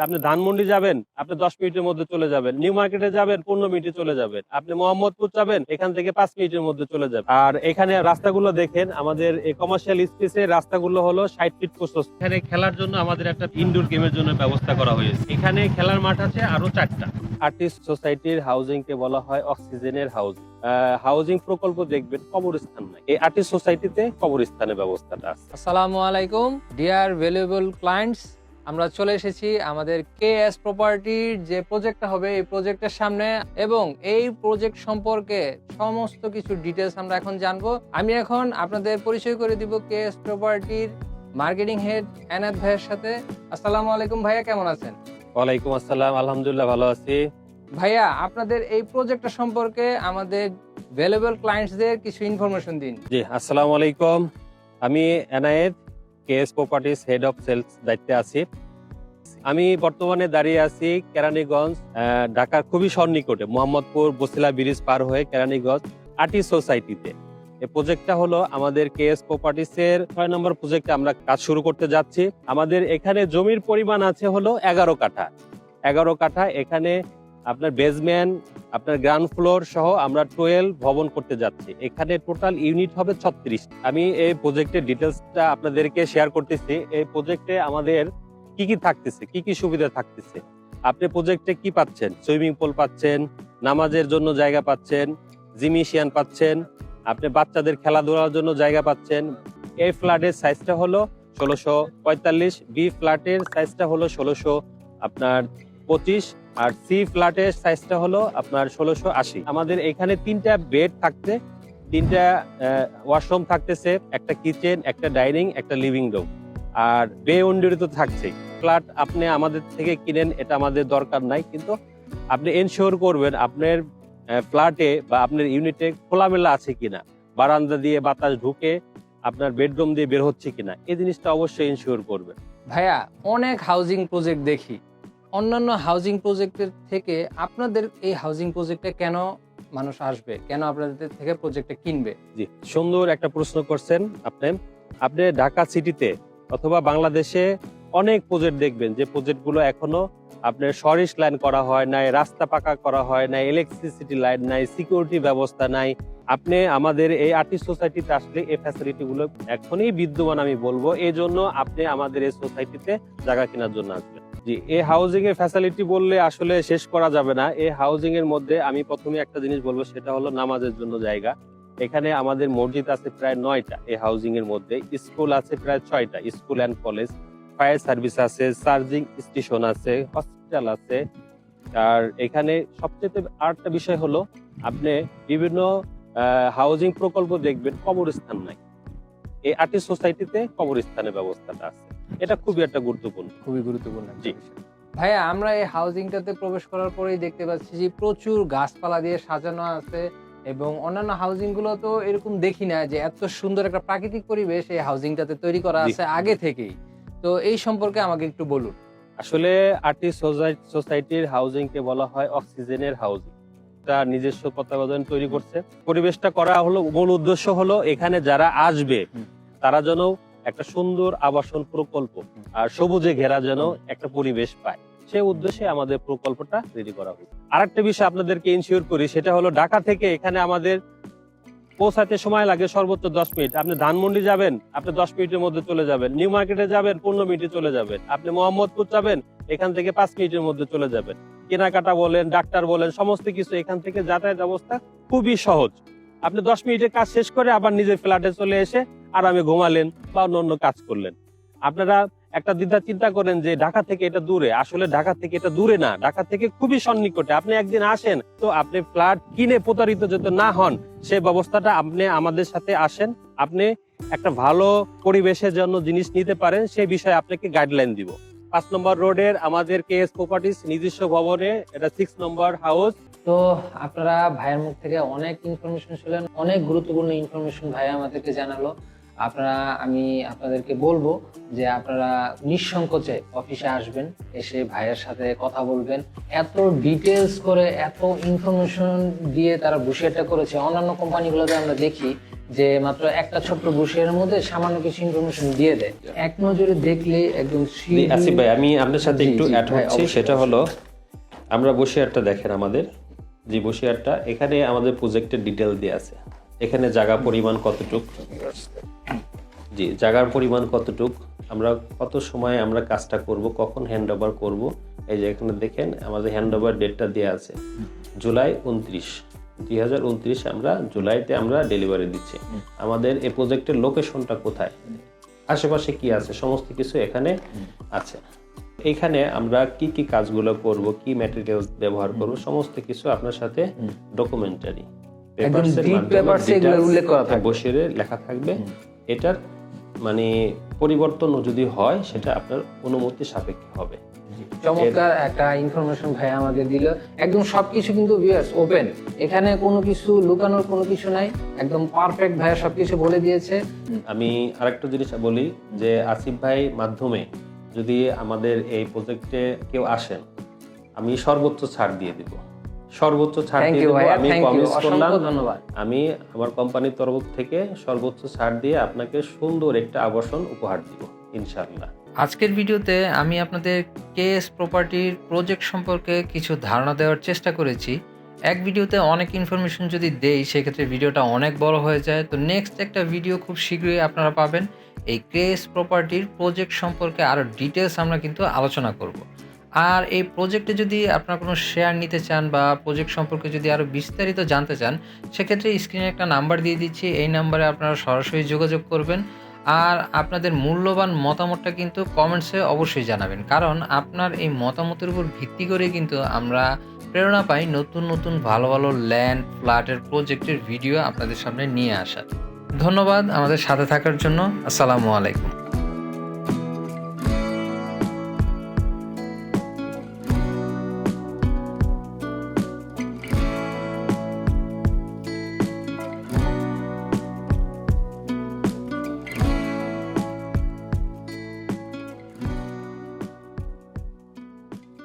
আপনি ধানমন্ডি যাবেন, আপনি 10 মিনিটের মধ্যে চলে যাবেন। নিউ মার্কেটে যাবেন, 15 মিনিটে চলে যাবেন। আপনি মোহাম্মদপুর যাবেন, এখান থেকে 5 মিনিটের মধ্যে চলে যাবেন। আর এখানে রাস্তাগুলো দেখেন, আমাদের এই কমার্শিয়াল স্পেসের রাস্তাগুলো হলো 60 ফিট প্রশস্ত। এখানে খেলার জন্য আমাদের একটা ইনডোর গেমের জন্য ব্যবস্থা করা হয়েছে। এখানে খেলার মাঠ আছে আরো 4টা। আর্টিস্ট সোসাইটির হাউজিং কে বলা হয় অক্সিজেনের হাউজিং। হাউজিং প্রকল্প দেখবেন কবরস্থান নাই, এই আর্টিস্ট সোসাইটিতে কবরস্থানের ব্যবস্থাটা আছে। আসসালামু আলাইকুম ডিয়ার ভ্যালুয়েবল ক্লায়েন্টস, আমরা চলে এসেছি আমাদের কেএস প্রপার্টির যে প্রজেক্টটা হবে এই প্রজেক্টের সামনে, এবং এই প্রজেক্ট সম্পর্কে সমস্ত কিছু ডিটেলস আমরা এখন জানবো। আমি এখন আপনাদের পরিচয় করে দিব কেএস প্রপার্টির মার্কেটিং হেড এনায়েত ভাইয়ের সাথে। আসসালামু আলাইকুম ভাইয়া, কেমন আছেন? ওয়ালাইকুম আসসালাম, আলহামদুলিল্লাহ ভালো আছি। ভাইয়া, আপনাদের এই প্রজেক্টটা সম্পর্কে আমাদের ভ্যালুয়েবল ক্লায়েন্টসদের কিছু ইনফরমেশন দিন। জি, আসসালামু আলাইকুম। আমি Enayet, KS properties head of sales দায়িত্বে আছি। আমি বর্তমানে দাঁড়িয়ে আছি কেরানীগঞ্জ, ঢাকার খুবই সন্নিকটে, মোহাম্মদপুর বসিলা ব্রিজ পার হয়ে কেরানীগঞ্জ আর্টিস্ট সোসাইটিতে। এই প্রজেক্টটা হলো আমাদের কেএস প্রপার্টিজ এর 6 নম্বর প্রজেক্টে আমরা কাজ শুরু করতে যাচ্ছি। আমাদের এখানে জমির পরিমাণ আছে হলো 11 কাঠা। 11 কাঠা। এখানে আপনার বেসমেন্ট, আপনার গ্রাউন্ড ফ্লোর সহ আমরা 12 ভবন করতে যাচ্ছি। এখানে টোটাল ইউনিট হবে 36। আমি এই প্রজেক্টের ডিটেলসটা আপনাদেরকে শেয়ার করতেছি। এই প্রজেক্টে আমাদের কি কি থাকতেছে, কি কি সুবিধা থাকতেছে। আপনি প্রজেক্টে কি পাচ্ছেন? সুইমিং পুল পাচ্ছেন, নামাজের জন্য জায়গা পাচ্ছেন, জিমনেশিয়াম পাচ্ছেন, আপনি বাচ্চাদের খেলাধুলার জন্য জায়গা পাচ্ছেন। এই ফ্ল্যাটের সাইজটা হলো 1645, বি ফ্ল্যাটের সাইজটা হলো 1625, আর সি ফ্ল্যাটের সাইজটা হলো আপনার 1680। আমাদের এখানে 3টা বেড থাকতে, 3টা ওয়াশরুম থাকতেছে, একটা কিচেন, একটা ডাইনিং, একটা লিভিং রুম, আর বে উইন্ডো তো থাকছেই। ফ্ল্যাট আপনি আমাদের থেকে কিনেন, এটা আমাদের দরকার নাই, কিন্তু আপনি এনশিওর করবেন আপনার ফ্ল্যাটে বা আপনার ইউনিটে খোলামেলা আছে কিনা, বারান্দা দিয়ে বাতাস ঢুকে আপনার বেডরুম দিয়ে বের হচ্ছে কিনা, এই জিনিসটা অবশ্যই এনশিওর করবেন। ভাইয়া, অনেক হাউজিং প্রজেক্ট দেখি, অন্যান্য হাউজিং প্রজেক্টের থেকে আপনাদের এই হাউজিং প্রজেক্টে কেন মানুষ আসবে, কেন আপনাদের থেকে প্রজেক্টটা কিনবে? জি, সুন্দর একটা প্রশ্ন করছেন আপনি। আপনি ঢাকা সিটিতে অথবা বাংলাদেশে অনেক প্রজেক্ট দেখবেন যে প্রজেক্টগুলো এখনো আপনার সরিষ লাইন করা হয় নাই, রাস্তা পাকা করা হয় নাই, ইলেকট্রিসিটি লাইন নাই, সিকিউরিটি ব্যবস্থা নাই। আপনি আমাদের এই আর্টিস্ট সোসাইটিতে আসলে এই ফ্যাসিলিটি গুলো এখনই বিদ্যমান আমি বলবো। এই জন্য আপনি আমাদের এই সোসাইটিতে জায়গা কেনার জন্য আসবেন। জি, এই হাউজিং এর ফ্যাসিলিটি বললে আসলে শেষ করা যাবে না। এই হাউজিং এর মধ্যে আমি প্রথমে একটা জিনিস বলবো, সেটা হলো নামাজের জন্য জায়গা। এখানে আমাদের মসজিদ আছে প্রায় 9টা এই হাউজিং এর মধ্যে, স্কুল আছে প্রায় 6টা, school and college, fire service আছে, চার্জিং স্টেশন আছে, হসপিটাল আছে। আর এখানে সবচেয়ে আরেকটা বিষয় হলো, আপনি বিভিন্ন হাউজিং প্রকল্প দেখবেন কবরস্থান নাই, এই আর্টিস্ট সোসাইটিতে কবরস্থানের ব্যবস্থাটা আছে। এটা খুবই একটা গুরুত্বপূর্ণ। খুবই গুরুত্বপূর্ণ একটা জি। বিষয়। ভাইয়া, আমরা এই হাউজিংটাতে প্রবেশ করার পরেই দেখতে পাচ্ছি যে প্রচুর গাছপালা দিয়ে সাজানো আছে, এবং অন্যান্য হাউজিং গুলো তো এরকম দেখি না যে এত সুন্দর একটা প্রাকৃতিক পরিবেশ এই হাউজিংটাতে তৈরি করা জি। আছে আগে থেকেই। তো এই সম্পর্কে আমাকে একটু বলুন। আসলে আর্টিস্ট সোসাইটির হাউজিং কে বলা হয় অক্সিজেনের হাউজিং। এটা নিজস্ব তত্ত্বাবধান তৈরি করছে। পরিবেশটা করা হলো, মূল উদ্দেশ্য হলো এখানে যারা আসবে তারা যেন একটা সুন্দর আবাসন প্রকল্প আর সবুজে ঘেরা যেন একটা পরিবেশ পায়, সেই উদ্দেশ্যে আমাদের প্রকল্পটা রেডি করা হয়েছে। আরেকটা বিষয় আপনাদেরকে ইনশিওর করি, সেটা হলো ঢাকা থেকে এখানে আমাদের পৌঁছাতে সময় লাগে সর্বোচ্চ 10 মিনিট। আপনি ধানমন্ডি যাবেন, আপনি 10 মিনিটের মধ্যে চলে যাবেন। নিউ মার্কেটে যাবেন, 15 মিনিটে চলে যাবেন। আপনি মোহাম্মদপুর যাবেন, এখান থেকে 5 মিনিটের মধ্যে চলে যাবেন। কেনাকাটা বলেন, ডাক্তার বলেন, সমস্ত কিছু এখান থেকে যাতায়াত ব্যবস্থা খুবই সহজ। আপনি 10 মিনিটের কাজ শেষ করে আবার নিজের ফ্ল্যাটে চলে এসে আরামে ঘুমালেন বা অন্য কাজ করলেন। আপনারা একটা দ্বিধা চিন্তা করেন যে ঢাকা থেকে এটা দূরে, আসলে ঢাকা থেকে এটা দূরে না, ঢাকা থেকে খুবই সন্নিকটে। আপনি একদিন আসেন, তো আপনি ফ্ল্যাট কিনে প্রতারিত যাতে না হন, সেই ব্যবস্থাটা আপনি আমাদের সাথে আসেন, আপনি একটা ভালো পরিবেশের জন্য জিনিস নিতে পারেন, সেই বিষয়ে আপনাকে গাইডলাইন দিব। 5 নম্বর রোডের আমাদের কেএস প্রপার্টিজ নিজস্ব ভবনে, এটা 6 নম্বর হাউস। তো আপনারা ভাইয়ের মুখ থেকে অনেক ইনফরমেশন শুনলেন, অনেক গুরুত্বপূর্ণ ইনফরমেশন ভাইয়া আমাদেরকে জানালো। আমি আপনাদেরকে বলবো যে আপনারা নিঃসংকোচে অফিসে আসবেন, এসে ভাইয়ের সাথে কথা বলবেন। এত ডিটেলস করে, এত ইনফরমেশন দিয়ে তারা বুশিয়ারটা করেছে। অন্যান্য কোম্পানিগুলোতে আমরা দেখি যে মাত্র একটা ছোট্ট ব্রোশিয়ারের মধ্যে সামান্য কিছু ইনফরমেশন দিয়ে দেয়, এক নজরে দেখলে একদম আসিফ ভাই, আমি আপনার সাথে জি, একটু জি, অ্যাড ভাই, হচ্ছি। অবশ্যই, সেটা হলো, আমরা বসিয়ারটা দেখেন, আমাদের যে বসিয়ারটা, এখানে আমাদের প্রজেক্টের ডিটেল দেওয়া আছে। এখানে জায়গা পরিমাণ কতটুক, জি জায়গার পরিমাণ কতটুক, আমরা কত সময় আমরা কাজটা করব, কখন হ্যান্ড ওভার করবো। এই যে এখানে দেখেন আমাদের হ্যান্ড ওভার ডেটটা দেওয়া আছে জুলাই 29, 2029। আমরা জুলাইতে আমরা ডেলিভারি দিচ্ছি। আমাদের এই প্রজেক্টের লোকেশনটা কোথায়, আশেপাশে কি আছে, সমস্ত কিছু এখানে আছে। এখানে আমরা কি কি কাজগুলো করব, কি ম্যাটেরিয়ালস ব্যবহার করব, সমস্ত কিছু আপনার সাথে ডকুমেন্টারি বসিয়ে লেখা থাকবে। এটার মানে পরিবর্তন যদি হয় সেটা আপনার অনুমতি সাপেক্ষে হবে। চমৎকার একটা ইনফরমেশন ভাই আমাদের দিল। একদম সবকিছু কিন্তু ভিউয়ার্স ওপেন, এখানে কোনো কিছু লুকানোর কোনো কিছু নাই, একদম পারফেক্ট ভাইয়া সবকিছু বলে দিয়েছে। আমি আরেকটা জিনিস বলি যে আসিফ ভাই মাধ্যমে যদি আমাদের এই প্রজেক্টে কেউ আসেন, আমি সর্বোচ্চ ছাড় দিয়ে দিব, সর্বোচ্চ ছাড় দিয়ে দেব। আমি প্রমিস করলাম, ধন্যবাদ। আমি আমার কোম্পানির তরফ থেকে সর্বোচ্চ ছাড় দিয়ে আপনাকে সুন্দর একটা আবাসন উপহার দিব ইনশাআল্লাহ। আজকের ভিডিওতে আমি আপনাদের কেএস প্রপার্টির প্রজেক্ট সম্পর্কে কিছু ধারণা দেওয়ার চেষ্টা করেছি। এক ভিডিওতে অনেক ইনফরমেশন যদি দেই সেক্ষেত্রে ভিডিওটা অনেক বড় হয়ে যায়। তো নেক্সট একটা ভিডিও খুব শীঘ্রই আপনারা পাবেন। এই কেএস প্রপার্টির প্রজেক্ট সম্পর্কে আরও ডিটেলস আমরা কিন্তু আলোচনা করব। আর এই প্রজেক্টে যদি আপনারা কোনো শেয়ার নিতে চান বা প্রজেক্ট সম্পর্কে যদি আরও বিস্তারিত জানতে চান, সেক্ষেত্রে স্ক্রিনে একটা নাম্বার দিয়ে দিচ্ছি, এই নাম্বারে আপনারা সরাসরি যোগাযোগ করবেন। আর আপনাদের মূল্যবান মতামতটা কিন্তু কমেন্টসে অবশ্যই জানাবেন, কারণ আপনার এই মতামতের উপর ভিত্তি করে কিন্তু আমরা প্রেরণা পাই নতুন নতুন ভালো ভালো ল্যান্ড ফ্ল্যাটের প্রজেক্টের ভিডিও আপনাদের সামনে নিয়ে আসা। ধন্যবাদ আমাদের সাথে থাকার জন্য। আসসালামু আলাইকুম।